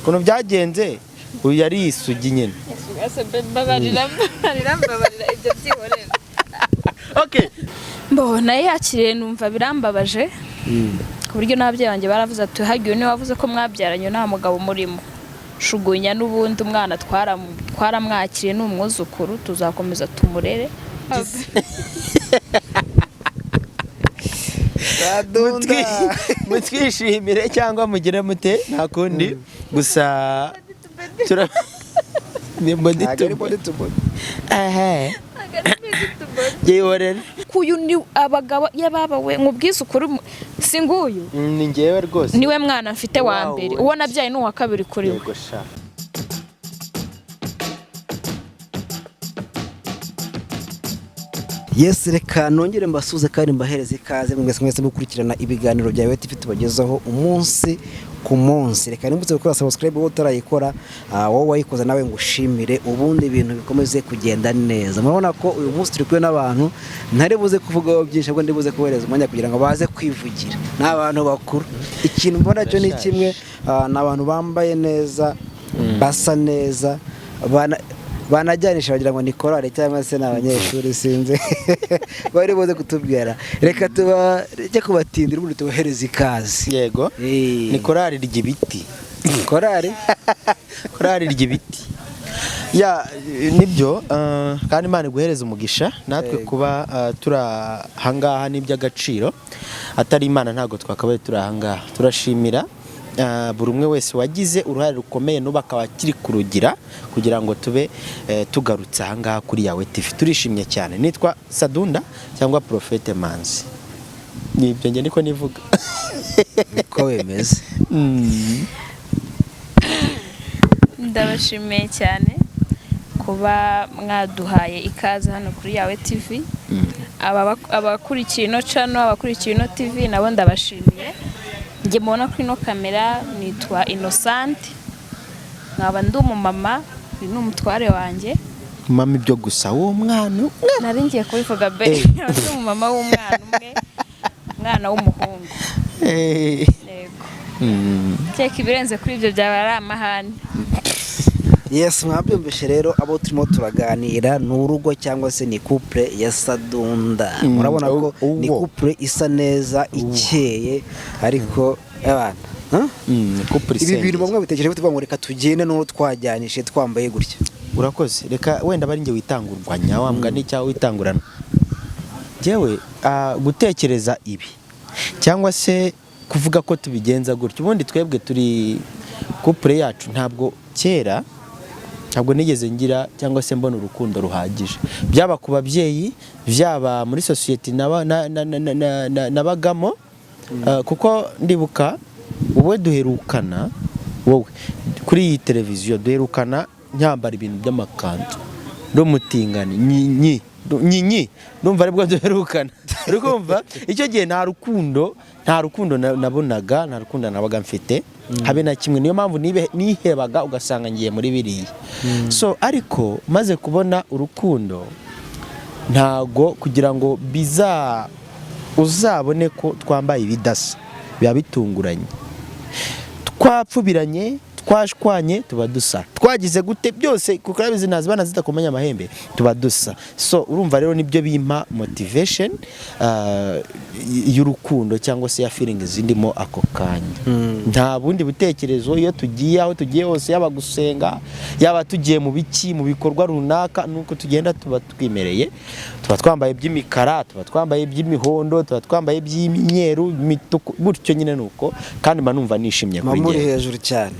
kuno byagenze uyu yari isugi nyine babarira ibyo byihorera. Okay, mbona yakiriye numva birambabaje ku buryo n'ababyeyi banjye baravuze ati hagiye niwe wavuze ko mwabyaranye nta mugabo murimo, shugunya n'ubundi umwana twaramwakiriye n'umwuzukuru tuzakomeza tumurere. mutwishimire cyangwa mugire mute nta kundi gusa yihorere kuyu ni abagabo yababawe nkubwiza ukuri singuyu ni ngewe rwose niwe mwana mfite wa mbere uwo nabyaye n'uwa kabiri kuri we. Yes, reka nongere mbasuze kandi mbahereze ikaze mwese mukurikirana ibiganiro bya TV tubagezaho umunsi ku munsi. Reka nimbutse gukora subscribe wowe utarayikora, wowe wayikoza nawe ngushimire ubundi ibintu bikomeze kugenda neza. Murabona ko uyu munsi turi kumwe n'abantu ntari buze kuvugaho byinshi ahubwo ndibuze kubereza umwanya kugira ngo baze kwivugira. N'abantu bakuru. Ikintu mbona cyo ni kimwe, n'abantu bambaye neza, basa neza, banajyanisha bagira ngo ni korale cyangwa se n'abanyeshuri sinze bari boze kutubwira. Reka tujye kubatindira ubundi tubahereza ikaze. Yego, ni korale ry'ibiti. Korale ry'ibiti ya nibyo, kandi Imana iguhereza umugisha natwe kuba turahangaha n'iby'agaciro, atari Imana ntago twakabaye turahangaha. Turashimira buri umwe wese wagize uruhare rukomeye n'ubu akaba akiri kurugira kugira ngo tube tugarutse ahangaha kuri yawe TV. Turishimye cyane. Nitwa Sadunda cyangwa Prophete Manzi. Nibyo nge niko nivuga. Ko wemeze. Ndabashimiye cyane kuba mwaduhaye ikaze hano kuri yawe TV. Abakurikiye ino channel, abakurikiye ino TV nabo ndabashimiye. Nge mbona kuri ino kamera nitwa Innocent, nkaba ndi umumama, ni n'umutware wanjye. Mama ibyo gusa uwo mwana nari ngiye kubivuga be, ndi umumama w'umwana umwe, umwana w'umuhungu. Yego. Cyeka ibirenze kuri ibyo byaba ari amahane. Yes, mwabyumvishe rero abo turimo turaganira n'urugo cyangwa se ni couple ya Sadunda. Murabona ko ni couple isa neza ikeye ariko abana couple ibi bintu bamwe bitekereje bituvuga ngo reka tugende no twajyanishe twambaye gutya. Urakoze, reka wenda bari nge witangurwanya wambwa n'icyawe witangurana. Jewe gutekereza ibi cyangwa se kuvuga ko tubigenza gutyo, ubundi twebwe turi couple yacu ntabwo kera ntabwo nigeze ngira cyangwa se mbona urukundo ruhagije, byaba ku babyeyi byaba muri society nabagamo, kuko ndibuka wowe duherukana, wowe kuri iyi televiziyo duherukana nyambara ibintu by'amakanzu n'umutingani nyinyi ndumva aribwo duherukana. Urumva icyo gihe nta rukundo nabonaga, nta rukundo nabaga mfite habe na kimwe. Niyo mpamvu nihebaga ugasanga ngiye muri biriya. So ariko maze kubona urukundo ntago kugira ngo uzabone ko twambaye ibidasa biba bitunguranye, twapfubiranye, twashwanye tuba dusa, twagize gute byose kuko abizi nazi bana zitakomanya amahembe tuba dusa. So urumva rero nibyo bimpa motivation y'urukundo cyangwa se ya feelings ndimo ako kanya. Nta bundi butekerezo iyo tugiye aho tugiye hose, yaba gusenga yaba tugiye mu biki mu bikorwa runaka, nuko tugenda tuba twimereye, tuba twambaye by'imikara, tuba twambaye by'imihondo, tuba twambaye by'imyeru, imituku, gutyo nyine nuko, kandi manumva nishimye kuri muri hejuru cyane.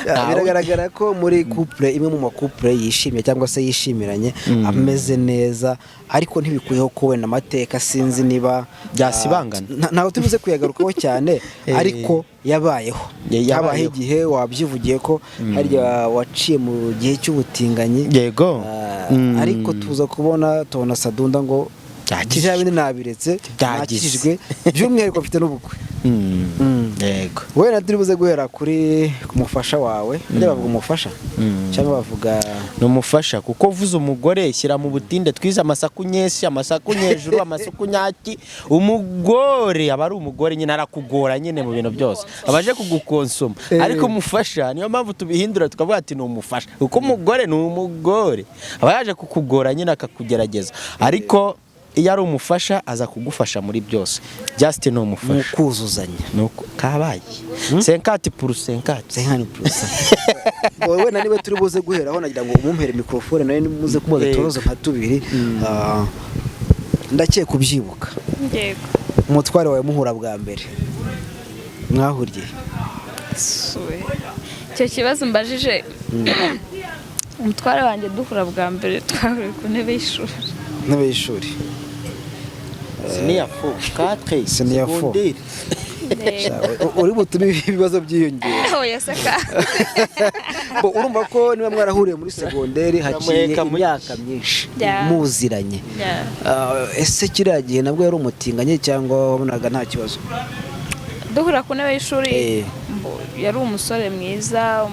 Biragaragara ko muri couple imwe mu makouple yishimye cyangwa se yishimiranye ameze neza, ariko ntibikuyeho ko wenda amateka sinzi niba byasibangana, ntaho tubuze kuyagarukaho cyane ariko yabayeho igihe wabyivugiye ko harya waciye mu gihe cy'ubutinganyi. Yego. Ariko tuza tubona Sadunda ngo bya bindi nabiretse nakijijwe by'umwihariko mfite n'ubukwe. Yego. Wenda turi buze guhera kuri kumufasha wawe. Ndeba bavuga umufasha cyangwa bavuga n'umufasha kuko vuze umugore shyira mu butinde twize amasaku nyesi amasaku nyejuru amasuku nyaki umugore aba ari umugore nyine arakugora nyine mu bintu byose abaje kugukonsoma ariko umufasha niyo mpamvu tubihindura tukavuga ati n'umufasha kuko umugore ni umugore aba yaje kukugora nyine akakugerageza ariko iyo ari umufasha aza kugufasha muri byose just no umufasha kuzuzanya nuko kabaye 50%. Wowe naniwe turi buze guhera aho nagira ngo umumpere microphone nawe muze kubaza turozo nka tubiri ndakeye kubyibuka. Yego. Umutware wawe muhura bwa mbere mwahuriye icyo kibazo mbajije umutware wanjye duhura bwa mbere twahuriye ku ntebe y'ishuri. Senior 4 uri butume ibibazo byiyongera. Oya saka. Urumva ko niba mwarahuriye muri segonderi haciye imyaka myinshi muziranye. Ese kiriya gihe nabwo yari umutinganye cyangwa wabonaga nta kibazo? Duhura ku ntebe y'ishuri yari umusore mwiza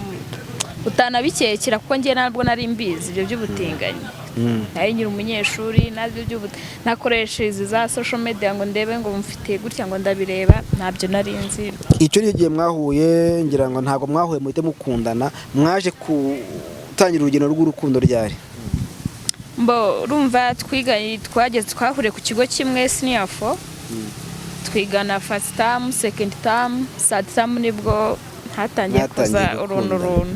utanabikekera kuko njye ntabwo nari mbizi ibyo by'ubutinganyi. Nari nyiri umunyeshuri nabyo nakoresheje za social media ngo ndebe ngo mfite gutya ngo ndabireba ntabyo nari nzi. Icyo ni igihe mwahuye ngira ngo ntabwo mwahuye muhite mukundana mwaje gutangira urugendo rw'urukundo ryari? Urumva twahuriye ku kigo kimwe senior 4 twigana first term second term third term nibwo hatangiye kuza uruntu.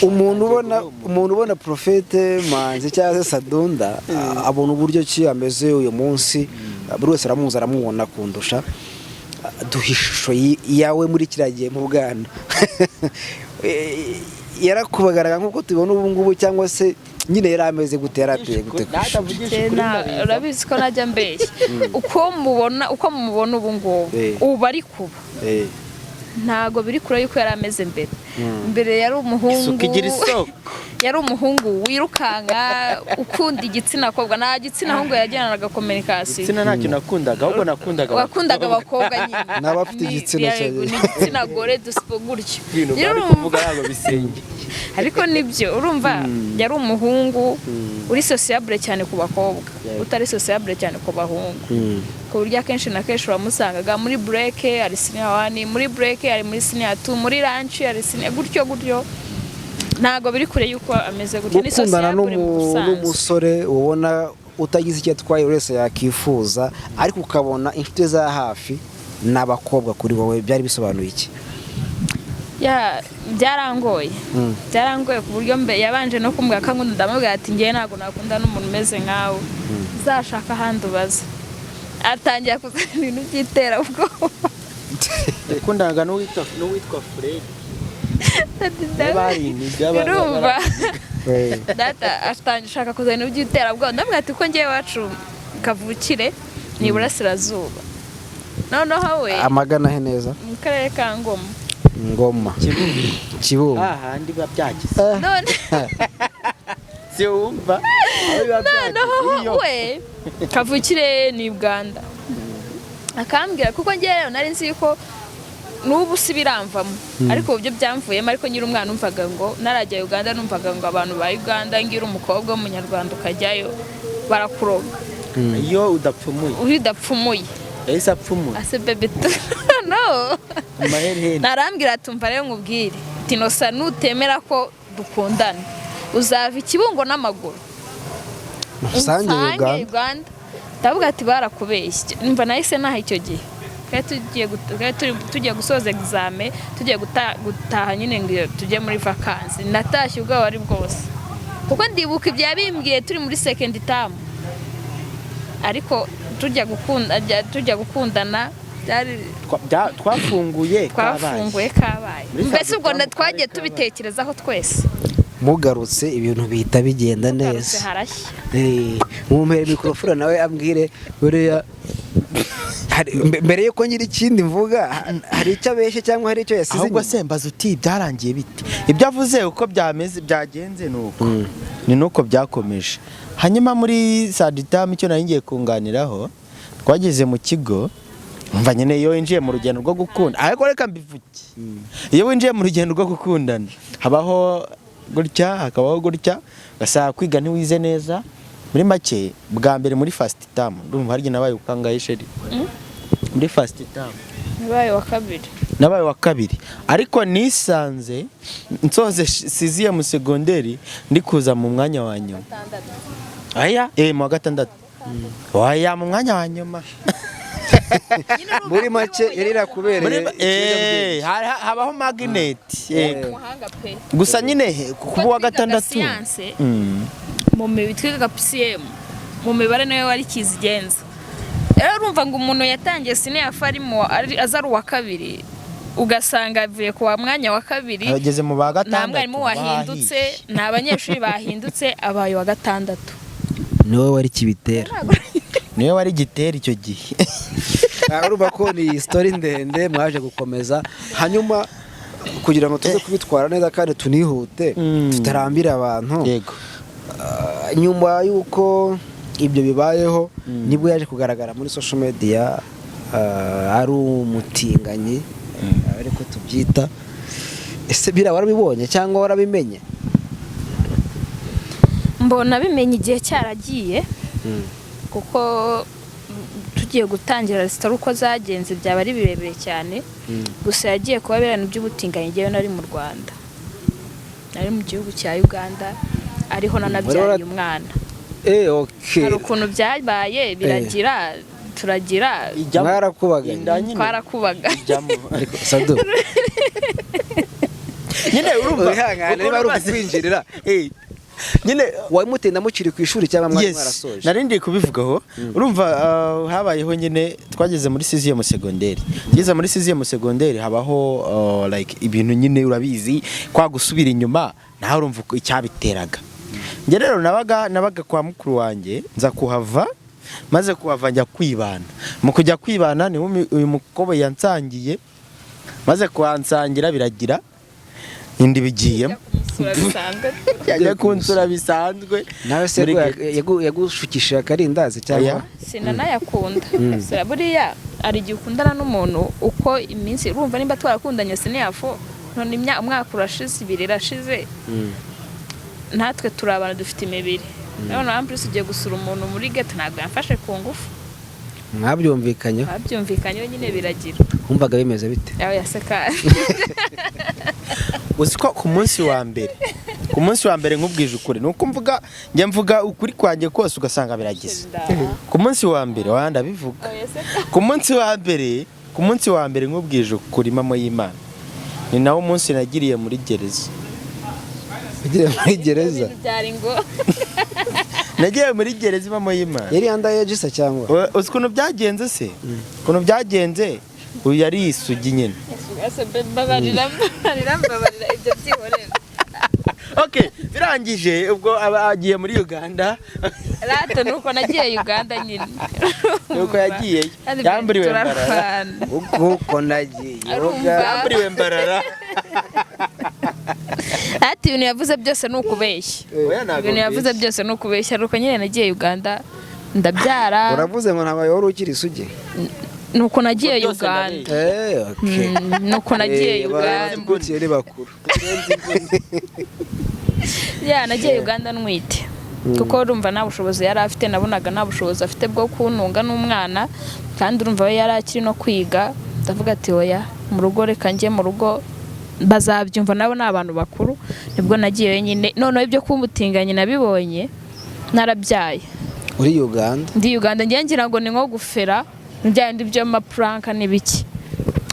Umuntu ubona Prophete Manzi cyangwa Sadunda abona uburyo ki ameze uyu munsi buri wese aramuzi aramubona kundusha duhishusho yawe muri kiragiye mu bwana yarakubagaraga nkuko tubona ubu ngubu cyangwa se nyine yari ameze gute yarateye gute? Urabizi ko najya mbeshya uko mubona ubu ngubu ubu ari kuba ntago biri kure yuko yari ameze mbere yari umuhungu wirukanka ukunda igitsina kobwa nta gitsina ahubwo yajyanaga communication. Igitsina ntacyo nakundaga ahubwo wakundaga abakobwa nyine n'abafite igitsina gore dusipo gutyo ariko nibyo urumva yari umuhungu uri sociable cyane ku bakobwa utari sociable cyane ku bahungu ku buryo akenshi na kenshi uramusangaga muri break ari senior 1 muri break ari muri senior 2 muri lunch ari senior gutyo ntago biri kure yuko ameze gutyo ni sociable n'umusore ubona utagize icyo atwaye wese yakifuza ariko ukabona inshuti za hafi n'abakobwa kuri wowe byari bisobanuye iki? Byarangoye ku buryo yabanje no kumbwira ko ndamubwira ati ngiye ntago nakunda n'umuntu umeze nkawe uzashaka ahandi ubaza. Atangiye kuzana ibintu by'iterabwoba. Yakundaga n'uwitwa Fred. Urumva data atangiye ashaka kuzana ibintu by'iterabwoba ndamubwira ati ko ngiye iwacu kavukire ni Iburasirazuba. Noneho we amagana he neza mu karere ka Ngoma Kibumba ahandi babyagize none siumva noneho we kavukire ni Uganda akambwira kuko ngiye nari nzi ko n'ubu sibiramvamo ariko byo byamvuyemo ariko nyiri umwana umvaga ngo narajya Uganda numvaga ngo abantu ba Uganda ngira umukobwa w'umunyarwanda ukajyayo barakuroga iyo udapfumuye Ese apfumu. Ase bebe no. Narambwira tumva rero nkubwire. Tinosa nutemera ko dukundana. Uzava ikibungo n'amaguru. Usange Uganda. Ndavuga ati barakubeshye. Numva nahise naha icyo gihe. Tugiye gusoza examen, tugiye gutaha nyine ngo tujye muri vacances. Natashye ubwo wari bwose. Kuko ndibuka ibya bimbwiye turi muri second term. Ariko tujya gukundana twafunguye kabaye mbese ubwo twagiye tubitekerezaho twese mugarutse ibintu bihita bigenda neza mumpere mikrofone nawe ambwire buriya mbere yuko nyiri ikindi mvuga hari icyo abeshye cyangwa hari icyo yasize ahubwo se mbaza uti byarangiye bite ibyo avuze uko byameze byagenze nuko ni nuko byakomeje. Hanyuma muri Sadunda icyo nari ngiye kunganiraho, twageze mu kigo umva nyine iyo winjiye mu rugendo rwo gukunda, ariko reka mbivuge, iyo winjiye mu rugendo rwo gukundana habaho gutya hakabaho gutya, ugasanga kwiga ntiwize neza. Muri make bwa mbere muri first term ndumva harya nabaye ukangaye sheri muri first term nabaye wa kabiri, ariko nisanze nsoze siziye mu segonderi ndi kuza mu mwanya wa nyuma. Mu wa gatandatu waya mu mwanya wa nyuma. Muri make yari rakubereye habaho magnet gusa nyine kuba wa gatandatu mu mibitwe PCM mu mibare nayo wari kizigenza. Rero urumva ngo umuntu yatangiye sine yafarimo azari wa kabiri, ugasanga avuye ku mwanya wa kabiri ageze mu ba gatandatu, nta mwarimu wahindutse, nta banyeshuri bahindutse, abaye wa gatandatu. Niwe wari kibitera, niwe wari gitera icyo gihe. urumva ko ni story ndende mwaje gukomeza, hanyuma kugira ngo tuze kubitwara neza kandi tunihute tutarambira abantu. Yego. Nyuma yuko ibyo bibayeho nibwo yaje kugaragara muri social media ari umutinganyi ariko tubyita. Ese bira warabibonye cyangwa warabimenye? Mbona bimenye igihe cyaragiye, kuko tugiye gutangira resitora uko zagenze byaba ari birebire cyane. Gusa yagiye kuba birana by'ubutinganyi ngewe nari mu Rwanda, nari mu gihugu cya Uganda, ariho nanabyariye umwana. Okay. Hari ukuntu byabaye biragira turagira twarakubaga ariko Sadu nyine urumva niba ari ukwinjirira nyine wamutenda mukiri ku ishuri cyangwa mwari mwarasoje. Narindi kubivugaho urumva habayeho nyine twageze muri 6e mu segonderi. Ngeze muri 6e mu segonderi habaho like ibintu nyine urabizi kwa gusubira inyuma, naho urumva icyabiteraga. Nge rero nabaga kwa mukuru wanjye nza kuhava, maze kuhava njya kwibana. Mu kujya kwibana ni uyu mukobo yansangiye, maze kuhansangira biragira indi bigiyemo yajya kunsura bisanzwe. Nawe se yagushukishije akarindazi cyangwa sinanayakunda? Sira buriya ari igihe ukundana n'umuntu uko iminsi urumva nimba twarakundanye siniyafo none umwaka urashize, 2 irashize, natwe turabana dufite imibiri. None amprise ugiye gusura umuntu muri gate ntabwo yafashe ku ngufu. Mwabyumvikanye nyine biragira. Umvaga bimeze bite? Yawe yaseka. Uziko ku munsi wa mbere nkubwije ukuri nuko mvuga ukuri kwanjye kose ugasanga biragize. Ku munsi wa mbere wanda bivuga. Ku munsi wa mbere nkubwije ukuri mama y'Imana, ni nawo umunsi nagiriye muri gereza. Nagiye muri gereza mama y'Imana. Yari indaya gisa cyangwa ukuntu byagenze se? Ukuntu byagenze uyu yari isugi nyine. Babarira ibyo byihorera. Okay, birangije ubwo agiye muri Uganda. Rato nuko nagiye Uganda nyine. Nuko yagiye. Yamburiwe mbarara. Uko nagiye. Yamburiwe mbarara. Ati ibintu yavuze byose ni ukubeshya. Ibintu yavuze byose ni ukubeshya, nuko nyine nagiye Uganda ndabyara. Uravuze ngo ntabaye wari ukiri isugi? Nuko nagiye Uganda. Okay. Nuko nagiye Uganda. Mbukire bakuru. Nagiye Uganda nwite. Kuko urumva nta bushobozi yari afite, nabonaga nta bushobozi afite bwo kuntunga n'umwana, kandi urumva we yari akiri no kwiga. Ndavuga ati oya, mu rugo reka njye mu rugo bazabyumva, nabo ni abantu bakuru. Nibwo nagiye wenyine. Noneho ibyo kumutinganya nabibonye narabyaye. Uri Uganda? Ndi Uganda ngira ngo ni nko gufera byandi byo mapranka n'ibiki.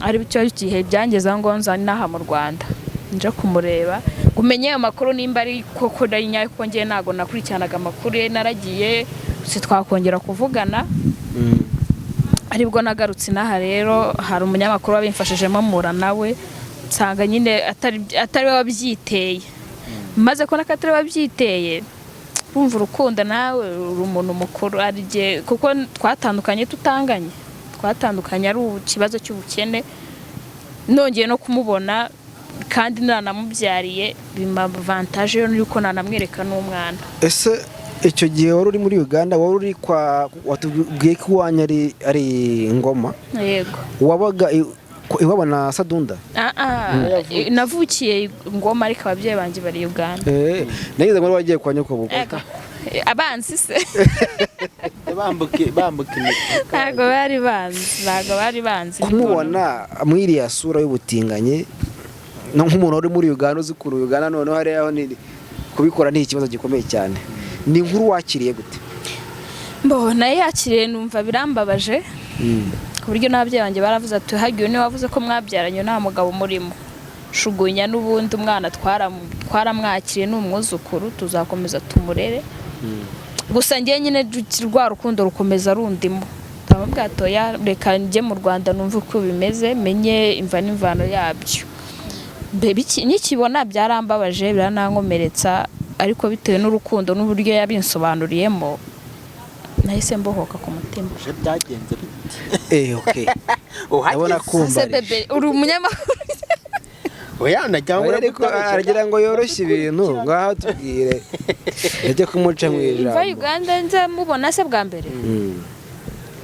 Ari byo gihe byangeza ngo nzani naha mu Rwanda nje kumureba gumenye amakuru nimba ari koko ari nyayo, ko ngiye nago nakurikiranaga amakuru ye, naragiye si twakongera kuvugana. Aribwo nagarutse naha rero hari umunyamakuru wabimfashijemo mura nawe nsanga nyine atari wabyiteye, maze ko nakatari wabyiteye bumva urukundo nawe uri umuntu mukuru arije, kuko twatandukanye twatandukanye ari ikibazo cy'ubukene. Nongeye no kumubona kandi nanamubyariye bima avantage yo nuko nanamwereka n'umwana. ese icyo gihe wari uri muri Uganda, wari uri watubwiye ko iwanyu ari Ngoma? Yego. Wabaga iwabo na Sadunda? Navukiye Ngoma ariko ababyeyi banjye bari Uganda. Nageze muri wagiye kwa nyoko buko. Abanzi se bambuke ntago bari banzi kumubona mwiriya sura y'ubutinganye no nk'umuntu uri muri Uganda uzikuru Uganda noneho hariho ni kubikora ni ikibazo gikomeye cyane. Ni inkuru wakiriye gute? Mbona yakiriye numva birambabaje ku buryo n'ababyeyi banjye baravuze ati hagiye ni wavuze ko mwabyaranye nta mugabo murimo, shugunya n'ubundi umwana twaramwakiriye n'umwuzukuru tuzakomeza tumurere. Gusa ngiye nyine rwa rukundo rukomeza rundimo, ndamubwira toya reka njye mu Rwanda numva uko bimeze, menye imva n'imvano yabyo. Nikibona byarambabaje biranankomeretsa, ariko bitewe n'urukundo n'uburyo yabinsobanuriyemo nahise mbohoka ku mutima. Byagenze okay. Ndabona kumva uri umunyamakuru. Oya najyangura ariko aragira ngo yoroshye ibintu ngaho tubwire ajye kumuca mu ijambo. Mva Uganda nza mubona se bwa mbere.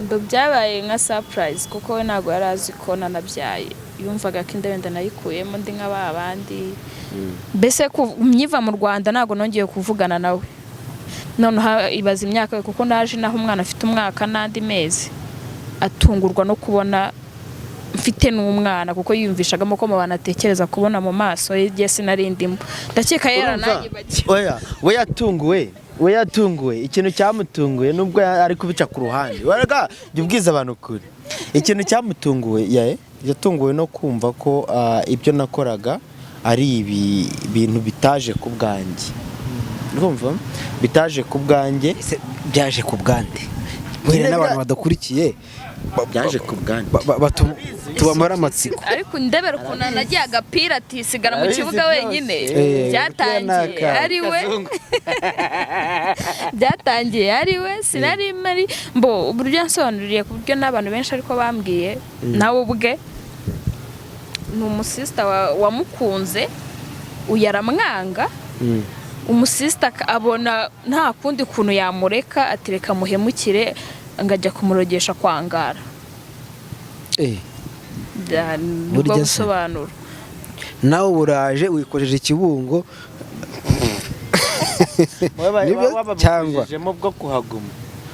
Ndo byabaye nka surprise kuko we ntago yari azi ko nanabyaye. Yumvaga ko inda wenda nayikuyemo ndi nk'abandi. Mbese myiva mu Rwanda ntago nongeye kuvugana nawe. None ibaza imyaka kuko naje naho umwana afite umwaka n'andi mezi. Atungurwa no kubona mfite n'umwana kuko yiyumvishagamo ko mubana atekereza kubona mu maso ye sinarindimo. Ndakeka yera nanjye bake. Oya we yatunguwe ikintu cyamutunguye nubwo ari kubica ku ruhande. Waraga ubwiza abantu kuri ikintu cyamutunguwe yatunguwe no kumva ko ibyo nakoraga ari ibintu bitaje ku bwanjye. Urumva bitaje ku bwanjye, byaje ku bwande mwere n'abantu badakurikiye byaje ku bwanjye tubamara amatsiko. Ariko ndebera ukuntu nagiye agapira ati sigara mu kibuga wenyine. Byatangiye ari we sinari mari mbo uburyo yansobanuriye ku buryo n'abantu benshi ariko bambwiye nawe ubwe ni umusista wamukunze uyaramwanga. Umusista abona nta kundi kuntu yamureka atereka muhemukire ngajya kumurogesha kwangara. Nibwo busobanuro. Nawe buraje wikojeje ikibungo cyangwa bwo kuhaguma.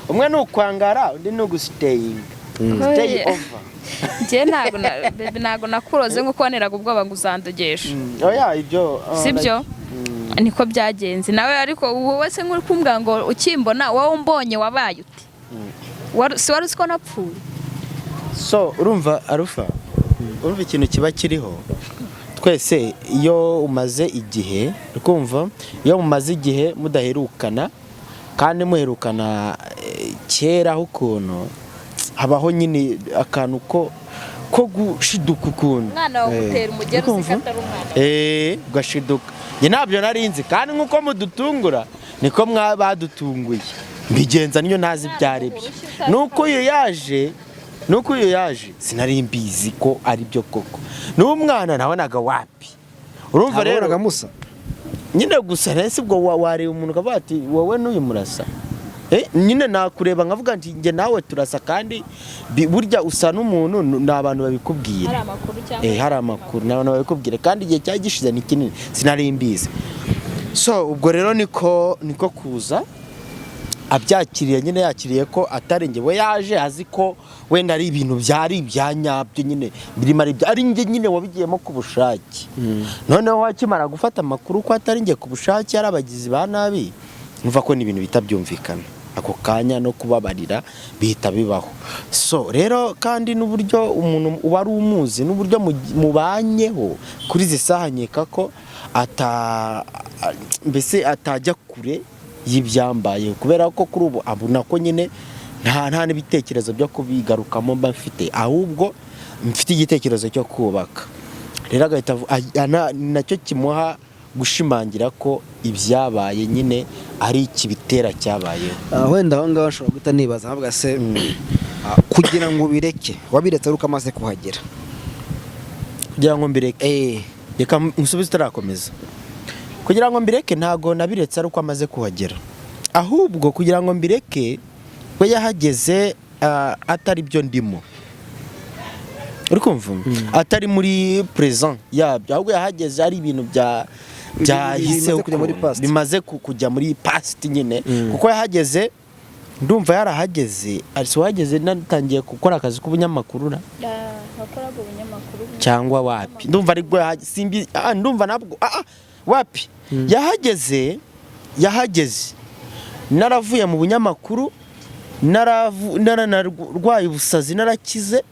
Umwe ni ukwangara undi ni ugustaying. Stay over. Nje ntago nakuroze nkuko waneraga ubwoba nguzandogesha. Oya ibyo sibyo niko byagenze nawe. Ariko wowe se nkuri kumbwa ngo ukimbona wowe umbonye wabaye uti si wari uko napfuye. So urumva Arufa, urumva ikintu kiba kiriho twese iyo umaze igihe ukumva iyo mumaze igihe mudaherukana kandi muherukana kera ukuntu habaho nyine akantu ko gushiduka ukuntu umwana wo gutera umugero sikatari umwana ugashiduka. Njye ntabyo narinzi kandi nkuko mudutungura niko badutunguye mbigenza niyo ntazi byari byo. Nuko iyo yaje sinari mbizi ko ari byo koko. N'umwana nabonaga wapi. Urumva rero agamusa nyine gusa nese ubwo wareba umuntu kavuga ati wowe n'uyu murasa. Nyine nakureba nkavuga nti nge nawe turasa kandi burya usa n'umuntu n'abantu babikubwira. Hari amakuru n'abantu babikubwira kandi igihe cyagishize ni kinini sinari mbizi. So ubwo rero niko kuza abyakiriye nyine yakiriye ko atari nge we yaje azi ko wenda ari ibintu byari ibyanyabyo nyine birimo ari nge nyine wabigiyemo ku bushake. Noneho wakimara gufata amakuru ko atari nge ku bushake ari abagizi ba nabi umva ko ni ibintu bitabyumvikana. Ako kanya no kubabarira bihita bibaho. So rero kandi n'uburyo umuntu uba ari umuzi n'uburyo mubanyeho kuri zisaha nkeka ko mbese atajya kure y'ibyambaye kubera ko kuri ubu abona ko nyine nta n'ibitekerezo byo kubigarukamo mba mfite, ahubwo mfite igitekerezo cyo kubaka. Rero agahita nacyo kimuha gushimangira ko ibyabaye nyine ari ikibitera cyabayeho. Wenda aho ngaho nshobora guhita nibaza nkavuga se kugira ngo bireke wabiretse ari uko amaze kuhagera kugira ngo mbireke reka musubize utarakomeza. Kugira ngo mbireke ntago nabiretse ari uko amaze kuhagera, ahubwo kugira ngo mbireke we yahageze atari byo ndimo, uri kumva, atari muri present yabyo, ahubwo yahageze ari ibintu byahise bimaze kujya muri past nyine, kuko yahageze ndumva yarahageze wahageze natangiye gukora akazi k'ubunyamakuru wakoraga ubunyamakuru cyangwa wapi, ndumva ari bwo simbi ndumva nabwo wapi yahageze naravuye mu bunyamakuru, nararwaye ubusazi, narakize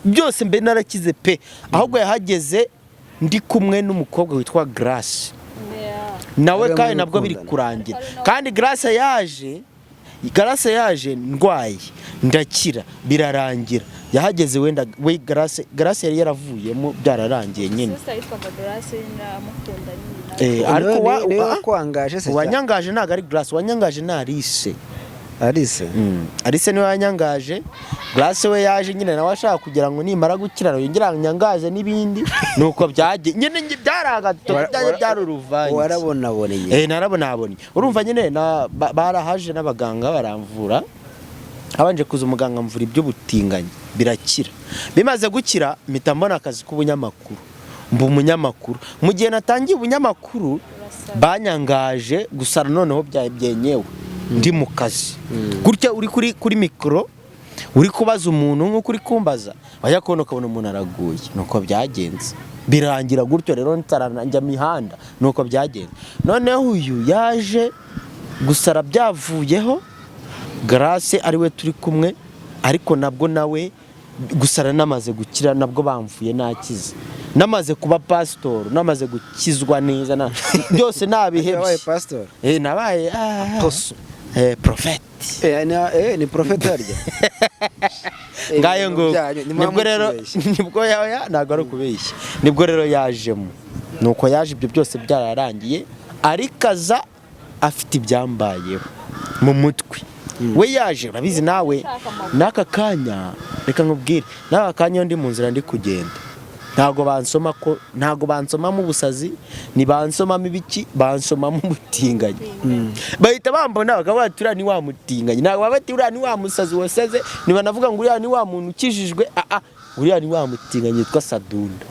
byose mbe narakize pe, ahubwo yahageze ndi kumwe n'umukobwa witwa Grace nawe kandi nabwo biri kurangira, kandi Grace yaje ndwaye ndakira birarangira, yahageze wenda we Grace yari yaravuyemo byararangiye nyine. Ariko wakwangaje se, wanyangaje ntago ari Grace, wanyangaje na Alice niwe wanyangaje. Grace we yaje nyine nawe ashaka kugira ngo nimara gukira yongera nyangaje n'ibindi, nuko byaje nyine byari uruvange. warabonaboneye narabonabonye, urumva nyine barahaje n'abaganga baramvura, abanje kuza umuganga mvura iby'ubutinganyi birakira, bimaze gukira mpita mbona akazi k'ubunyamakuru, mba umunyamakuru. Mu gihe natangiye ubunyamakuru banyangaje gusa noneho byenyewe ndi mu kazi gutya, uri kuri mikoro uri kubaza umuntu nk'uko uri kumbaza, wajya kubona ukabona umuntu araguye, nuko byagenze birangira gutyo. Rero ntaranjya mihanda, nuko byagenze. Noneho uyu yaje gusara byavuyeho, Grace ari we turi kumwe, ariko nabwo nawe gusara namaze gukira, nabwo bamvuye nakize, namaze kuba pastor, namaze gukizwa neza byose nabihebye. pastor nabaye prophet. Ni prophet arya ngayo ngo nibwo rero ntago ari ukubeshya, nibwo rero yajemo, nuko yaje ibyo byose byararangiye, arikaza afite ibyambayeho mu mutwe. We yaje urabizi nawe n'aka kanya, reka nkubwire n'aka kanya ndi mu nzira ndi kugenda, ntago bansomamo ubusazi, ni bansomamo ibiki, bansomamo ubutinganyi. Bahita bambona bakaba bati uriya ni wa mutinganyi, ntago babati uriya ni wa musazi wasaze, ntibanavuga ngo uriya ni wa muntu ukijijwe, uriya ni wa mutinganyi yitwa Sadunda.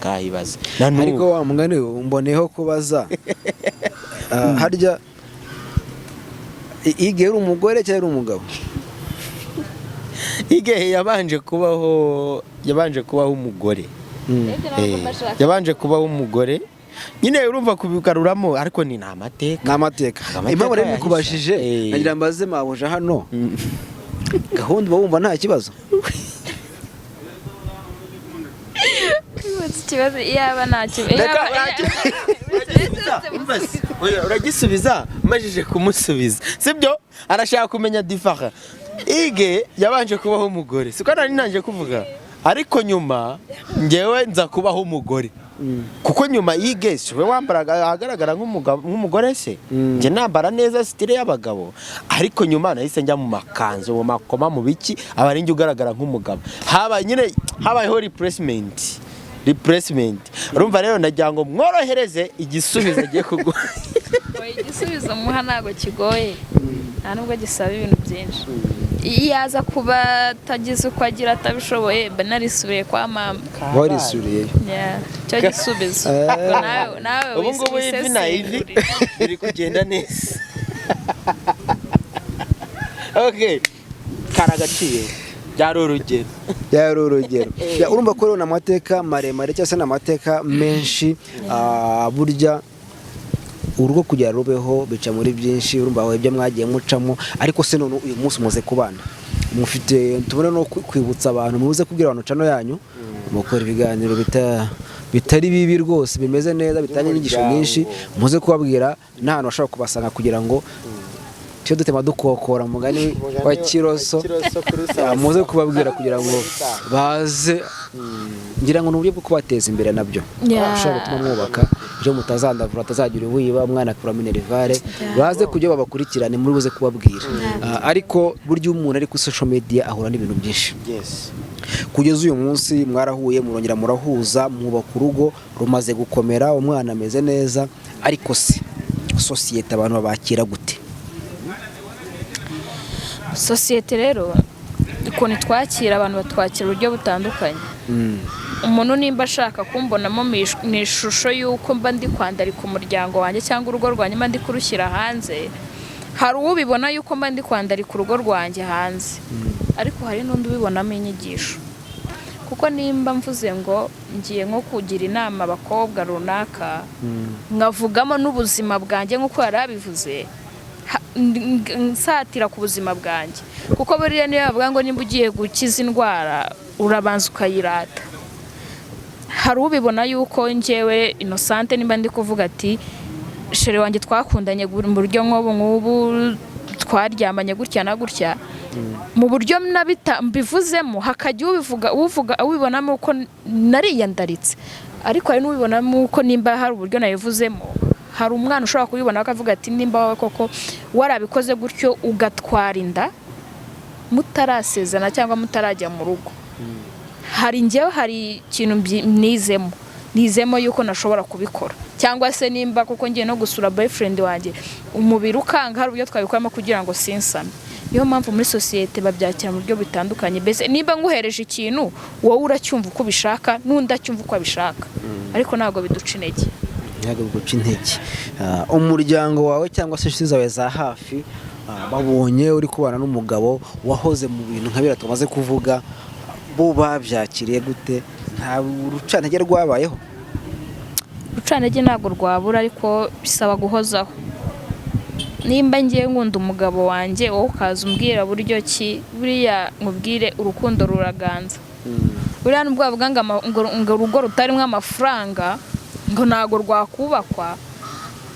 Kahibaze ariko wa mugani mboneho kubaza harya Ige uri umugore cyangwa uri umugabo? Ige yabanje kubaho umugore, yabanje kubaho umugore nyine, urumva kubigaruramo, ariko ni amateka. Impamvu rero bikubashije nagira mbaze mabuja hano gahunda wumva nta kibazo. Ikibazo yaba ntacyo uragisubiza umajije kumusubiza, sibyo? Arashaka kumenya difference. Ige yabanje kubaho umugore, siko nari nanje kuvuga, ariko nyuma ngewe nza kubaho umugore, kuko nyuma Ige we wambaraga ahagaragara nk'umugore se, nje nambara neza style y'abagabo, ariko nyuma nahise njya mu makanzu, mu makoma, mu biki, abaringi ugaragara nk'umugabo. Habayeho replacement. Urumva rero nagira ngo mworohereze igisubizo agiye kuguha. Igisubizo muha ntago kigoye, nta nubwo gisaba ibintu byinshi. Iyo yaza kuba atagize uko agira, atabishoboye banarisubiye kwa mama. Warisubiye cyo gisubizo. Nawe ubu ngubu ivi na ivi biri kugenda neza. Okay, karagaciye byari urugero. Urumva ko rero amateka maremare cyangwa se n'amateka menshi, burya urugo kugira rubeho bica muri byinshi, urumva aho ibyo mwagiye mucamo, ariko se none uyu munsi muze kubana mufite tubone no kwibutsa abantu, muze kugira abantu cano yanyu mukora ibiganiro bitari bibi rwose, bimeze neza, bitanye n'inyigisho nyinshi, muze kubabwira n'ahantu bashobora kubasanga kugira ngo cyo dutema dukokora mugani wa Kiroso muze kubabwira kugira ngo baze ngira ngo n'uburyo bwo kubateza imbere nabyo ushobora gutuma mwubaka ejo mutazandavura atazagira wiba umwana akura minerivare baze kujya babakurikirane muri buze kubabwira ariko buryo umuntu ari kuri social media ahura n'ibintu byinshi kugeza uyu munsi mwarahuye murongera murahuza mwubaka urugo rumaze gukomera umwana ameze neza ariko se sosiyete abantu babakira gute? Sosiyete rero ukuntu twakira abantu batwakira uburyo butandukanye. Umuntu nimba ashaka kumbonamo ni ishusho y'uko mba ndi kwandarika umuryango wanjye cyangwa urugo rwanjye mba ndi kurushyira hanze, hari ubibona y'uko mba ndi kwandarika urugo rwanjye hanze, ariko hari n'undi ubibonamo inyigisho. Kuko nimba mvuze ngo ngiye nko kugira inama abakobwa runaka nkavugamo n'ubuzima bwanjye nk'uko yari abivuze, nsatira ku buzima bwanjye, kuko buriya niyo bavuga ngo nimba ugiye gukiza indwara urabanza ukayirata. Hari ubibona yuko njyewe Innocente nimba ndi kuvuga ati shere wanjye twakundanye mu buryo nk'ubu twaryamanye gutya na gutya, mu buryo mbivuzemo hakajya ubibonamo uko nariyandaritse, ariko hari n'ubibonamo uko nimba hari uburyo nabivuzemo, hari umwana ushobora kubibona akavuga ati nimba wowe koko warabikoze gutyo ugatwara inda mutarasezana cyangwa mutarajya mu rugo, hari njyewe hari ikintu nizemo yuko nashobora kubikora, cyangwa se nimba kuko ngiye no gusura boyfriend wanjye umubiri ukanga, hari uburyo twabikoramo kugira ngo sinsame. Niyo mpamvu muri sosiyete babyakira mu buryo bitandukanye. Bese nimba nguhereje ikintu wowe uracyumva uko bishaka n'undi acyumva uko abishaka, ariko ntabwo biduca intege. Ntabwo biduca intege. Umuryango wawe cyangwa se inshuti zawe za hafi babonye uri kubana n'umugabo wahoze mu bintu nka biriya tumaze kuvuga, bo babyakiriye gute? Nta rucantege rwabayeho? Rucantege ntabwo rwabura, ariko bisaba guhozaho. Nimba ngiye nkunda umugabo wanjye wowe ukaza umbwira buryo ki, buriya nkubwire urukundo ruraganza. Buriya nubwo bavuga ngo urugo rutarimo amafaranga ngo ntabwo rwakubakwa,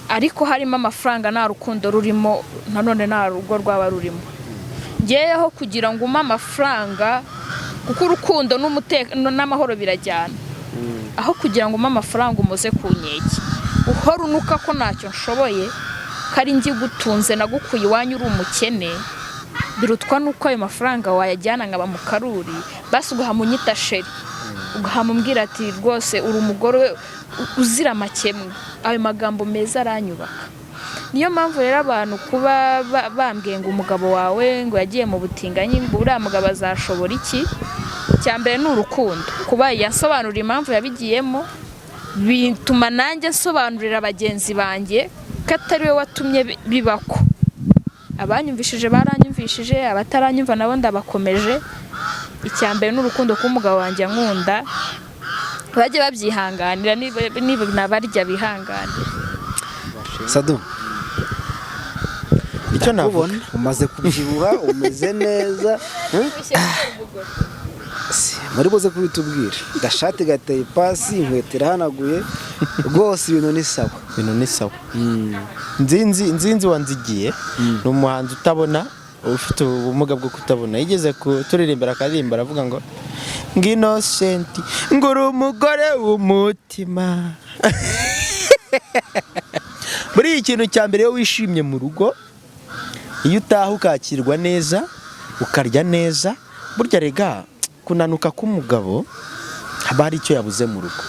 ariko harimo amafaranga nta rukundo rurimo, nanone nta rugo rwaba rurimo. Ngeyeho kugira ngo umpe amafaranga, kuko urukundo n'amahoro birajyana, aho kugira ngo umpe amafaranga umuze ku nkeke uhora unuka ko ntacyo nshoboye, kari ngi gutunze nagukuye iwanyu uri umukene, birutwa nuko ayo mafaranga wayajyana nkaba mu karuri, basi ugahamunyita sheri, ugahamumbwira ati rwose uri umugore uzira amakemwe. Ayo magambo meza aranyubaka. Niyo mpamvu rero abantu kuba bambwiye ngo umugabo wawe ngo yagiye mu butinganyi, ngo uriya mugabo azashobora iki? Cyambere ni urukundo. Kuba yasobanurira impamvu yabigiyemo bituma nanjye nsobanurira abagenzi banjye ko atari we watumye bibako. Abanyumvishije baranyumvishije, abataranyumva nabo ndabakomeje. Icyambere n'urukundo k'umugabo wanjye nkunda, bajye babyihanganira, niba nabarya bihanganira. Sadu, icyo nabona umaze kubyibuha umeze neza, muri buze kubitubwira. Gashati gateye ipasi, inkweto irahanaguye, rwose ibintu ni sawa. Ibintu ni sawa. Nzinzi wanzigiye ni umuhanzi utabona, ufite ubumuga bwo kutabona. Yigeze turirimbira akaririmba aravuga ngo Innocent nguri umugore w'umutima. Muri ikintu cya mbere iyo wishimye mu rugo, iyo utaha ukakirwa neza, ukarya neza, burya rega kunanuka k'umugabo haba hari icyo yabuze mu rugo.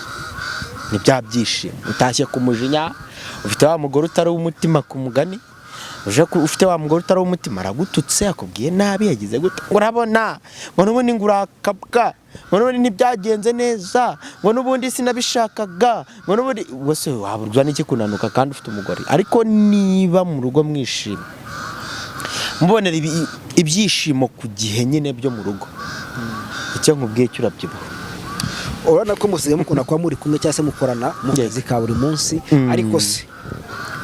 Ni bya byishimo. Utashye ku mujinya, ufite wa mugore utari umutima ku mugani, ufite wa mugore utari umutima aragututse, akubwiye nabi, yagize gute, urabona ngo n'ubundi ngurakabwa, ngo n'ubundi ntibyagenze neza, ngo n'ubundi sinabishakaga, ngo n'ubundi wese waburwa n'iki kunanuka kandi ufite umugore. Ariko niba mu rugo mwishimye, mubonera ibyishimo ku gihe nyine byo mu rugo, icyo nkubwiye cyo urabyibuha. Urabona ko musigaye mukunda kuba muri kumwe cyangwa se mukorana mu kazi ka buri munsi, ariko se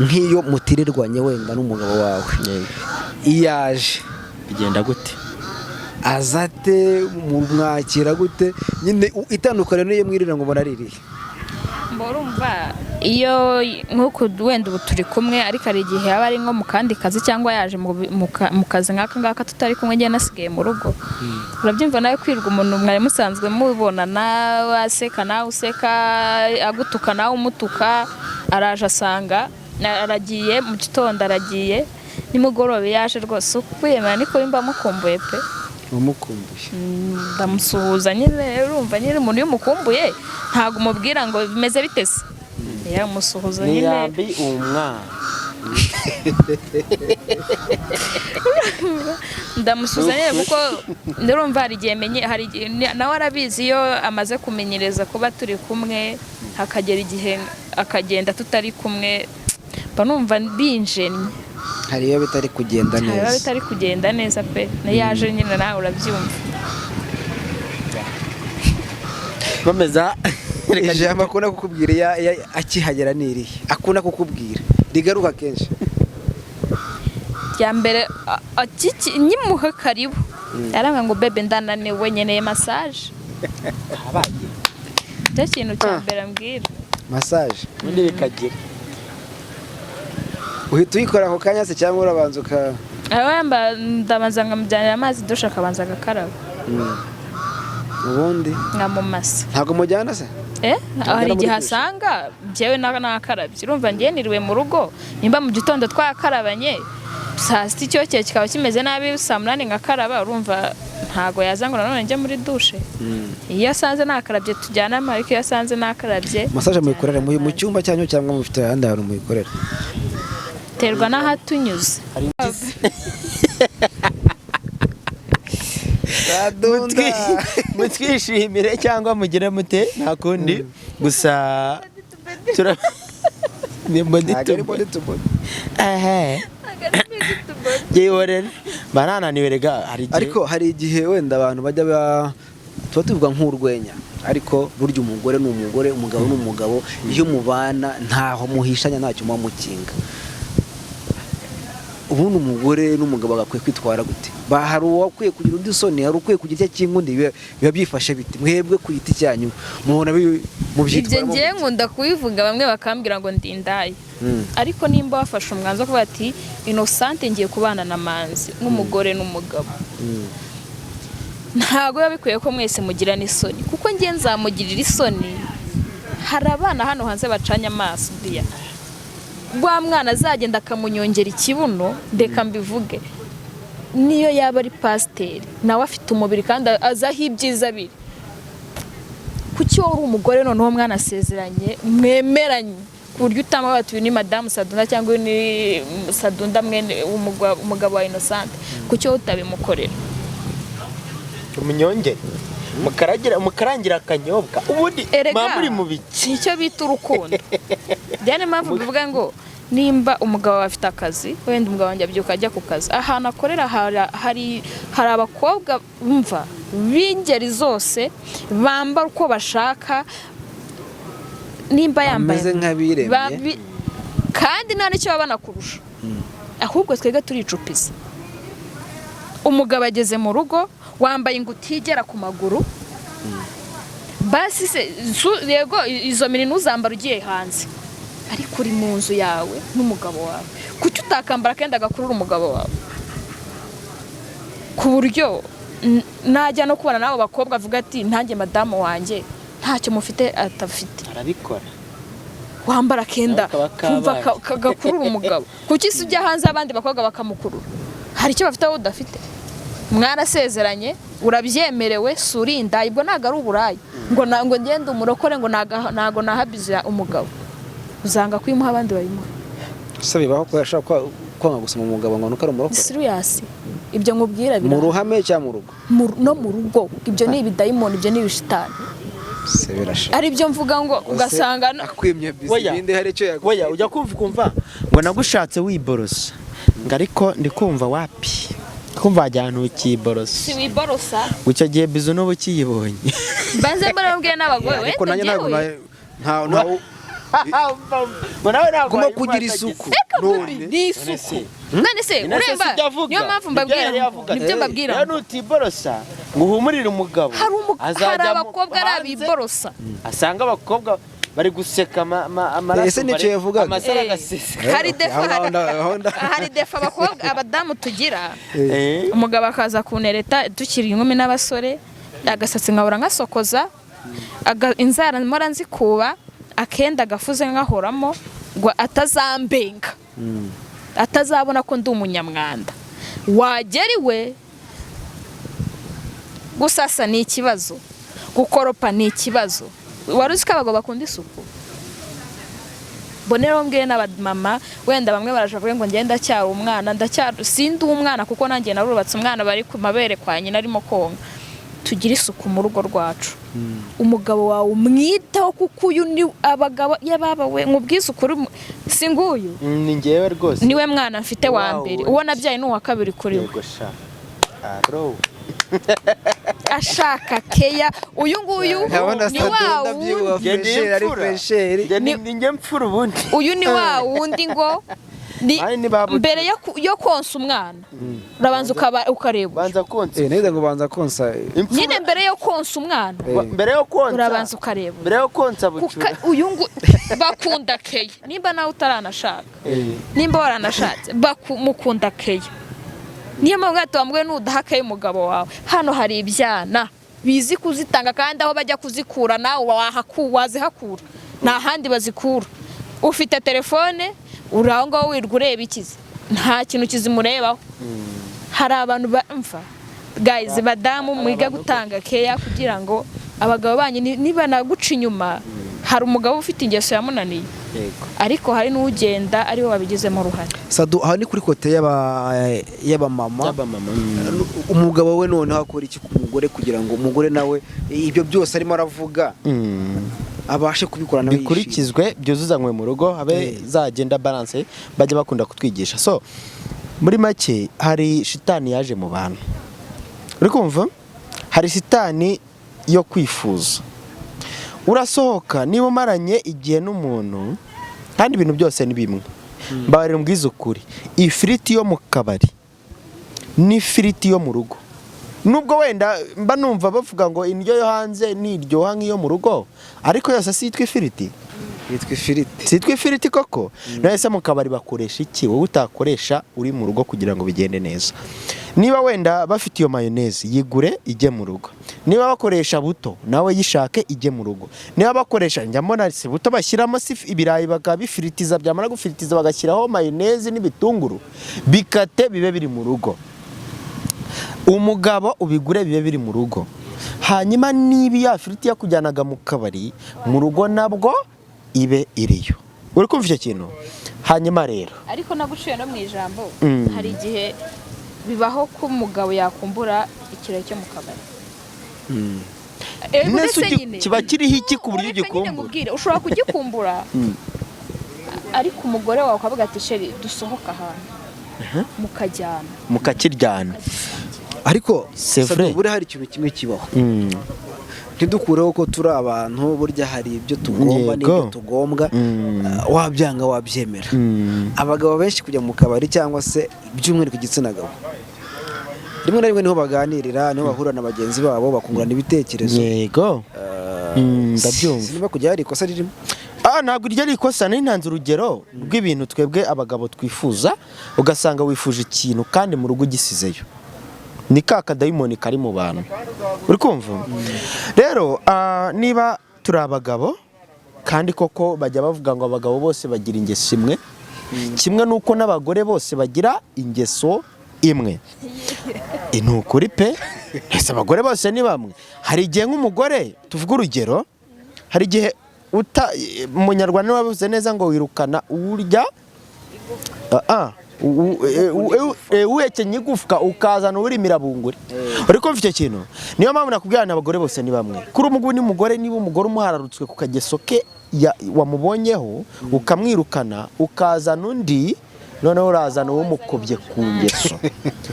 nk'iyo mutirirwanye wenda n'umugabo wawe iyaje bigenda gute? azate mwakira gute? Nyine itandukanye n'iyo mwirira ngo muraririye. Mborumva iyo nk'uko wenda ubu turi kumwe ariko hari igihe yaba ari nko mu kandi kazi cyangwa yaje mu kazi nk'aka ngaka tutari kumwe njye nasigaye mu rugo urabyumva nawe kwirwa umuntu mwari musanzwe mubonana waseka nawe useka agutuka nawe umutuka araje asanga aragiye mu gitondo aragiye nimugoroba yaje rwose ukwiyemera niko mba mukumbuye pe umukumbuye ndamusuhuza nyine urumva nyine umuntu iyo umukumbuye ntabwo umubwira ngo bimeze bitese yamusuhuza nyine niyambi umwana ndamusuhuza nyine kuko ndumva hari igihe nawe arabizi iyo amaze kumenyereza kuba turi kumwe hakagera igihe akagenda tutari kumwe mba numva binjennye hari iyo bitari kugenda neza hari iyo bitari kugenda neza pe yaje nyine nawe urabyumva komeza ijambo akunda kukubwira akihagera ni irihe akunda kukubwira rigaruka kenshi rya mbere nyimuhe karibu yarambwira ngo bebe ndananiwe nkeneye masage cyo kintu cya mbere ambwira masage ubundi bikagira uhita uyikora ako kanya se cyangwa urabanza ndabanza nkamujyanira amazi dushe akabanza agakaraba ubundi nkamumasa ntabwo mujyana se hari igihe asanga njyewe nakarabye urumva ngiye niriwe mu rugo nimba mu gitondo twakarabanye saa sita icyokeje kikaba kimeze nabi saa munani ngakaraba urumva ntago yaza ngo nanone njye muri dushe iyo asanze nakarabye tujyanamo ariko iyo asanze nakarabye massage muyikorera mu cyumba cyanyu cyangwa mufite ahandi hantu muyikorera terwa n'ahatunyuze Sadunda mutwishimire cyangwa mugire mute nta kundi gusa ni body to body gihorere banananiwe rega ariko hari igihe wenda abantu bajya tuba tuvuga nk'urwenya ariko burya umugore ni umugore umugabo ni umugabo iyo mubana ntaho muhishanya ntacyo muba mukinga ubundi umugore n'umugabo bagakwiye kwitwara gute hari uwakwiye kugira undi soni hari ukwiye kugira icyo kingundi biba byifashe biti mwebwe ku giti cyanyu mubona mubyitwaramo ibyo ngiye nkunda kubivuga bamwe bakambwira ngo ndi indaya ariko nimba wafashe umwanzuro kuvuga ati Innocente ngiye kubana na Manzi n'umugore n'umugabo ntabwo biba bikwiye ko mwese mugirana isoni kuko ngiye nzamugirira isoni hari abana hano hanze bacanye amaso buriya wa mwana azagenda akamunyongera ikibuno ndeka mbivuge niyo yaba ari pasiteri nawe afite umubiri kandi azaho ibyiza biri kuki wowe uri umugore noneho mwana asezeranye mwemeranye ku buryo utama batuye ni madamu Sadunda cyangwa ni Sadunda mwene umugabo wa Innocente kuki wowe utabimukorera umunyongere mukarangira akanyobwa ubundi mpamvu uri mu biki nicyo bita urukundo byane mpamvu bivuga ngo nimba umugabo afite akazi wenda umugabo wanjye abyuka ajya ku kazi ahantu akorera hari abakobwa bumva b'ingeri zose bambara uko bashaka nimba yambaye kandi nta n'icyo baba banakurusha ahubwo twebwe turicupiza umugabo ageze mu rugo wambaye ingutiya igera ku maguru basi se yego izo mini ntuzambara ugiye hanze ariko uri mu nzu yawe n'umugabo wawe kuki utakambara akenda gakurura umugabo wawe ku buryo najya no kubana n'abo bakobwa avuga ati ntange madamu wanjye ntacyo mufite atafite arabikora wambara akenda kumva gakurura umugabo kuki se ujya hanze abandi bakobwa bakamukurura hari icyo bafite wowe udafite mwarasezeranye urabyemerewe surinda ibwo ntago ari uburayi ngo ngende umurokore ngo ntago nahabiza umugabo uzanga kwimuha abandi bayimuha se bibaho ko yashaka kwanga gusoma umugabo ngo nuko ari umurokore serious ibyo nkubwira mu ruhame cyangwa mu rugo no mu rugo ibyo ni ibidayimoni ibyo ni ibishitani se birashe ari byo mvuga ngo ugasanga akwimye bizinde hari icyo yaguye oya ujya kumva ngo nagushatse wiborosa ngo ariko ndi kumva wapi kumva ajyana ukiborosa si wiborosa gucyo gihe bizo no bukiyibonye banze barambwiye n'abagore ariko nanjye ntago guma kugira isuku none ni isuku none se uremba niyo mpamvu mbabwira nibyo mbabwira rero utiborosa ngo uhumurire umugabo hari abakobwa ari abiborosa asanga abakobwa bari guseka amaraso ese nicyo yavugaga amasara agaseseka hari defa abakobwa abadamu tugira umugabo akaza kunereta tukiri inkumi n'abasore agasatsi nkabura ngasokoza inzara mpora nzikuba akenda gafuze ngahoramo ngo atazambenga atazabona ko ndi umunyamwanda wagera iwe gusasa ni ikibazo gukoropa ni ikibazo wari uzi ko abagabo bakunda isuku bonero mbwiye n'abamama wenda bamwe baraje bavuga ngo ngenda cyari umwana sindi umwana kuko nanjye narubatse umwana bari ku mabere kwa nyina arimo konka tugira isuku mu rugo rwacu umugabo wawe umwitaho kuko uyu ni abagabo yababa we nkubwize ukuri singuyu ni ngewe rwose niwe mwana mfite wa mbere uwo nabyaye n'uwa kabiri kuri we ashaka keya uyu nguyu ni wa wundi uyu ni wa wundi ngo mbere yo konsa umwana urabanza ukareba banza konsa neza ngo banza konsa nyine mbere yo konsa umwana mbere yo konsa urabanza ukareba mbere yo konsa bucura uyu bakunda keya nimba nawe utaranashaka nimba waranashatse mukunda keya niyo mpamvu gatambwe n'udahakaye umugabo wawe hano hari ibyana bizi kuzitanga kandi aho bajya kuzikura nawe wazihakura nta handi bazikura ufite telefone uraho ngaho wirwa ureba ikizi nta kintu kizimurebaho hari abantu bamva guys badamu mwiga gutanga keya kugira ngo abagabo banyu niba naguca inyuma hari umugabo ufite ingeso yamunaniye ariko hari n'ugenda ariwe wabigizemo uruhare Sadu aha ni kuri kote y'abamama umugabo we noneho akora iki ku mugore kugira ngo umugore nawe ibyo byose arimo aravuga abashe kubikora nawe bikurikizwe byuzuzanywe mu rugo habe zagenda balance bajya bakunda kutwigisha so muri make hari shitani yaje mu bantu uri kumva hari shitani yo kwifuza urasohoka niba umaranye igihe n'umuntu kandi ibintu byose ni bimwe mbabarira mbwiza ukuri ifiriti yo mu kabari n'ifiriti yo mu rugo nubwo wenda mba numva bavuga ngo indyo yo hanze niryoha nk'iyo mu rugo ariko yose sitwa ifiriti sitwa ifiriti koko nahise mu kabari bakoresha iki wowe utakoresha uri mu rugo kugira ngo bigende neza niba wenda bafite iyo mayoneze yigure ijye mu rugo niba bakoresha buto nawe yishake ijye mu rugo niba bakoresha njyambona se buto bashyiramo ibirayi bakabifiritiza byamara gufiritiza bagashyiraho mayoneze n'ibitunguru bikate bibe biri mu rugo umugabo ubigure bibe biri mu rugo hanyuma niba ya firiti yakujyanaga mu kabari mu rugo nabwo ibe iriyo uri kumva icyo kintu hanyuma rero ariko naguciye no mu ijambo hari igihe bibaho ko umugabo yakumbura ikirere cyo mu kabari kiba kiriho iki ku buryo ugikumbura ushobora kugikumbura ariko umugore wawe ukavuga ati sheri dusohoka ahantu mukajyana mukakiryana ariko buri hari ikintu kimwe kibaho ntidukureho ko turi abantu burya hari ibyo tugomba n'ibyo tugombwa wabyanga wabyemera abagabo benshi kujya mu kabari cyangwa se by'umwihariko igitsina gabo rimwe na rimwe niho baganirira niho bahura na bagenzi babo bakungurana ibitekerezo yego ndabyumva niba kujya hari ikosa ririmo ntabwo iryo ari ikosa n'intanze urugero rw'ibintu twebwe abagabo twifuza ugasanga wifuje ikintu kandi mu rugo ugisizeyo ni ka kadayimoni kari mu bantu uri kumva rero niba turi abagabo kandi koko bajya bavuga ngo abagabo bose bagira ingeso imwe kimwe n'uko n'abagore bose bagira ingeso imwe ni ukuri pe ese abagore bose ni bamwe hari igihe nk'umugore tuvuga urugero hari igihe umunyarwanda wabivuze neza ngo wirukana urya uhekenye igufwa ukazana urimira bunguri uri kumva icyo kintu niyo mpamvu nakubwira abagore bose ni bamwe kuri umugu n'umugore niba umugore umuhararutswe ku kageso ke wamubonyeho ukamwirukana ukazana undi noneho urazana uwo mukobye ku ngeso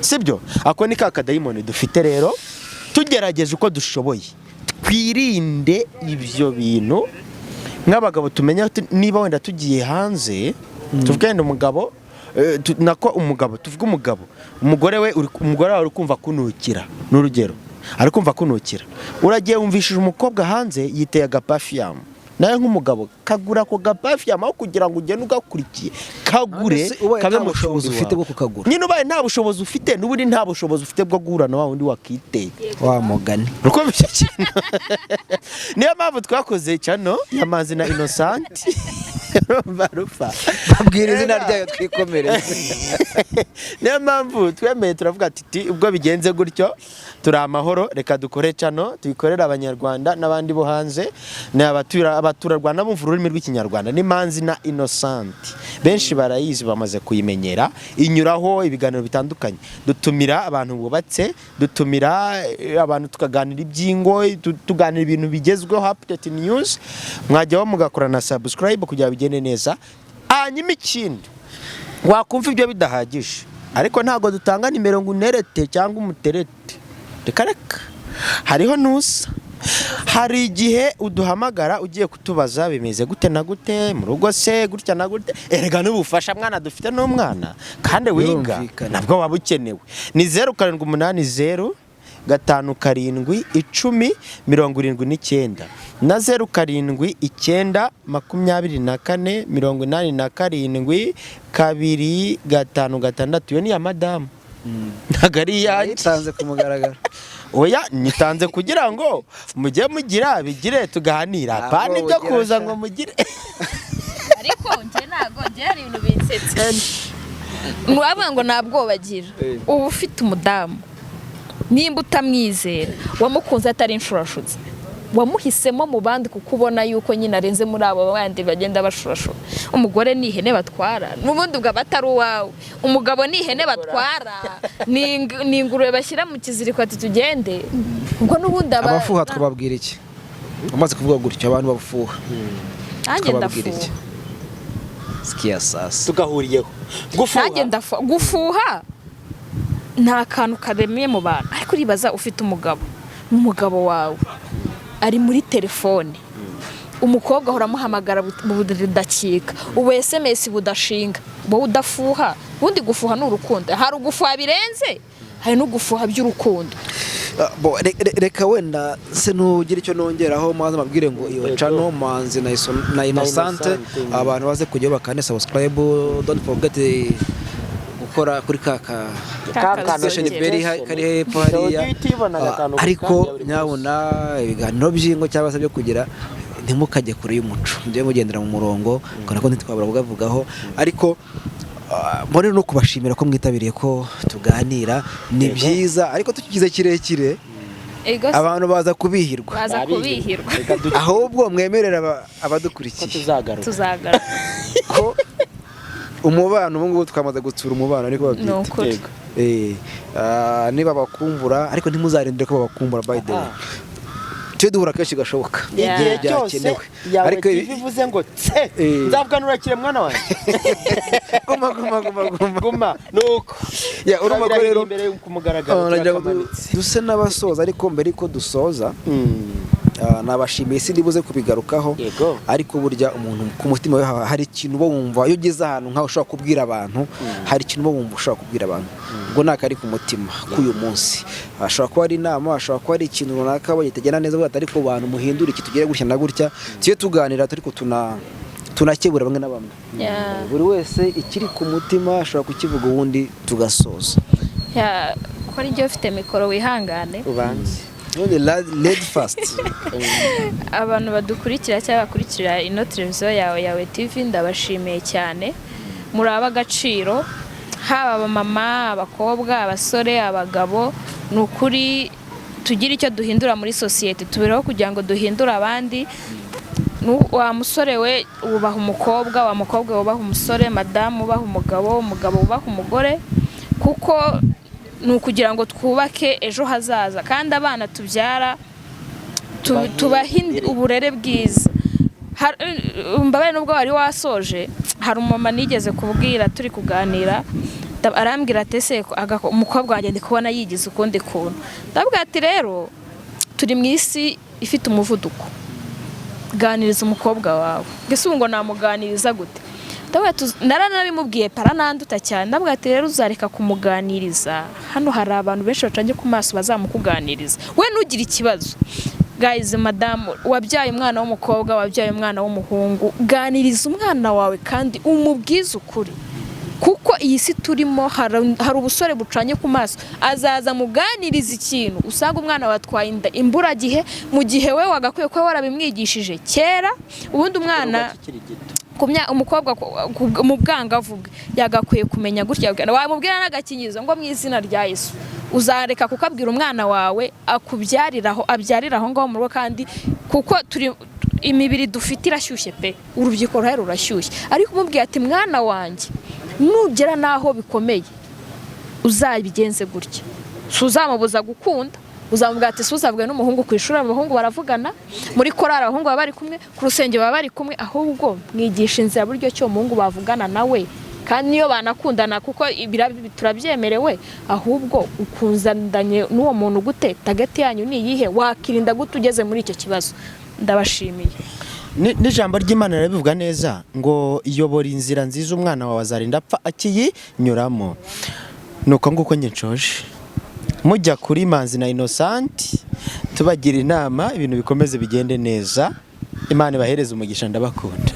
sibyo ako ni ka kadayimoni dufite rero tugerageje uko dushoboye twirinde ibyo bintu nk'abagabo tumenya niba wenda tugiye hanze tuvugende umugabo nako umugabo tuvuga umugore we umugore wawe uri kumva kunukira n'urugero ari kumva kunukira uragiye wumvishije umukobwa hanze yiteye agapafiyamu nawe nk'umugabo kagura ako gapafi yamaho kugira ngo ugende ugakurikiye kagure kabe mu bushobozi ufite bwo kukagura. nyine ubaye nta bushobozi ufite n'ubundi nta bushobozi ufite bwo guhura na wa wundi wakiteye wa mugani uko bishye niyo mpamvu twakoze cyano y'amazi na Innocent barufa babwira izina ryayo twikomereze. niyo mpamvu twemeye turavuga ati ubwo bigenze gutyo turi amahoro reka dukore cyano tuyikorera abanyarwanda n'abandi bo hanze abaturarwanda bumva ururimi rw'ikinyarwanda n'imanzi na Innocent benshi barayizi bamaze kuyimenyera inyuraho ibiganiro bitandukanye dutumira abantu bubatse dutumira abantu tukaganira ibyingo tuganira ibintu bigezweho update news mwajyaho mugakora na subscribe kugira bigende neza hanyuma ikindi wakumva ibyo bidahagije ariko ntago dutanga nimero ngo unerete cyangwa umuterete reka hariho nusa hari igihe uduhamagara ugiye kutubaza bimeze gute na gute mu rugo se gutya na gute erega n'ubufasha mwana dufite n'umwana kandi wiga nabwo waba ukenewe ni 0780 5 7 10 79 na 07 9 24 87 256 iyo ni ya madamu ntago ari iyanjye yitanze ku mugaragaro. oya nitanze kugira ngo mujye mugira bigire tuganira kandi byo kuza ngo mugire ariko njye hari ibintu binsetse nwavuga ngo ntabwo bagira ubu ufite umudamu nimba utamwizera wamukunze atari inshurashutse wamuhisemo mu bandi kuko ubona yuko nyine arenze muri abo bandi bagenda bashurashura umugore ni ihene batwara n'ubundi ubwo batari uwawe umugabo ni ihene batwara ni ingurube bashyira mu kiziriko ati tugende ubwo n'ubundi abafuha twababwira iki umaze kuvuga gutyo abantu bafuha nanjye ndafuha sikia sasa tugahuriyeho gufuha nta kantu karemye mu bantu ariko uribaza ufite umugabo wawe ari muri telefone umukobwa ahora amuhamagara budakika ubu SMS budashinga wowe udafuha ubundi gufuha ni urukundo hari ugufuha birenze hari n'ugufuha by'urukundo reka wenda se nugira icyo nongeraho maze mabwire ngo iyo channel manzi na Innocent abantu baze kujya bakane subscribe don't forget gukora kuri kaka station very kari hepfo hariya ariko nyabona ibiganiro byingo cyangwa se byo kugira ntimukajye kure y'umuco mujye mugendera mu murongo kana ko ntitwabura kugavugaho ariko mbone no kubashimira ko mwitabiriye ko tuganira ni byiza ariko tukigize kirekire abantu baza kubihirwa ahubwo mwemerera abadukurikiye tuzagaruka ko umubano ubu ngubu twamaze gutsura umubano ariko babyita niba bakumbura ariko ntimuzarindire ko babakumbura by the way cyo duhura kenshi gashoboka igihe cyose ariko bivuze ngo tse nzavuganura kire mwana wanjye guma nuko ya urumva ko rero imbere kumugaragara duse n'abasoza ariko mbere ko dusoza nabashimiye sindi buze kubigarukaho ariko burya umuntu ku mutima we hari ikintu bo wumva iyo ugeze ahantu nkaho ushobora kubwira abantu hari ikintu bo wumva ushobora kubwira abantu ubwo nakari ku mutima k'uyu munsi ashobora kuba ari inama ashobora kuba ari ikintu runaka bagitagena neza bwata ariko abantu muhindura iki tugere gutya na gutya tuye tuganira ariko tunakebura bamwe na bamwe buri wese ikiri ku mutima ashobora kukivuga ubundi tugasoza ko ari ufite mikoro wihangane ubanze led fast abantu badukurikira cyangwa bakurikira ino televiziyo yawe TV ndabashimiye cyane muri ab'agaciro haba abamama abakobwa abasore abagabo ni ukuri tugira icyo duhindura muri sosiyete tubiraho kugira ngo duhindure abandi wa musore we ubaha umukobwa wa mukobwa ubaha umusore madamu ubaha umugabo ubaha umugore kuko ni ukugira ngo twubake ejo hazaza kandi abana tubyara tubahe uburere bwiza mbabaye nubwo wari wasoje hari umumama nigeze kubwira turi kuganira arambwira ati ese umukobwa wanjye ndi kubona yigize ukundi kuntu ndabwira ati rero turi mu isi ifite umuvuduko ganiriza umukobwa wawe mbese ubu ngo namuganiriza gute naranabimubwiye parananduta cyane ndabwira ati rero uzareka kumuganiriza hano hari abantu benshi bacanye ku maso bazamukuganiriza we nugira ikibazo guys, madamu wabyaye umwana w'umukobwa, wabyaye umwana w'umuhungu, ganiriza umwana wawe kandi umubwize ukuri, kuko iyi si turimo hari ubusore bucanye ku maso, azaza muganiriza ikintu usanga umwana watwaye inda imburagihe, mu gihe we wagakwiye kuba warabimwigishije kera. Ubundi umwana umukobwa mu bwangavu bwe yagakwiye kumenya gutya, wamubwira n'agakingizo ngo mu izina rya Yesu, uzareka kukabwira umwana wawe akubyariraho, abyariraho ngaho mu rugo, kandi kuko imibiri dufite irashyushye pe, urubyiruko rero rurashyushye, ariko umubwiye ati mwana wanjye nugera naho bikomeye uzabigenze gutya, suzamubuza gukunda, uzamubwira ati suzabwe n'umuhungu ku ishuri, abahungu baravugana, muri korari abahungu baba bari kumwe, ku rusengero baba bari kumwe, ahubwo mwigisha inzira buryo cyo umuhungu bavugana nawe, kandi niyo banakundana kuko turabyemerewe, ahubwo ukunzandanye n'uwo muntu gute, tagati yanyu ni iyihe, wakirinda gute ugeze muri icyo kibazo. Ndabashimiye. N'ijambo ry'Imana rirabivuga neza ngo iyobora inzira nziza umwana wawe azarinda apfa akiyinyuramo. Nuko nguko njye nshoje, mujya kuri Manzi na Innocent tubagira inama ibintu bikomeze bigende neza. Imana ibahereze umugisha, ndabakunda.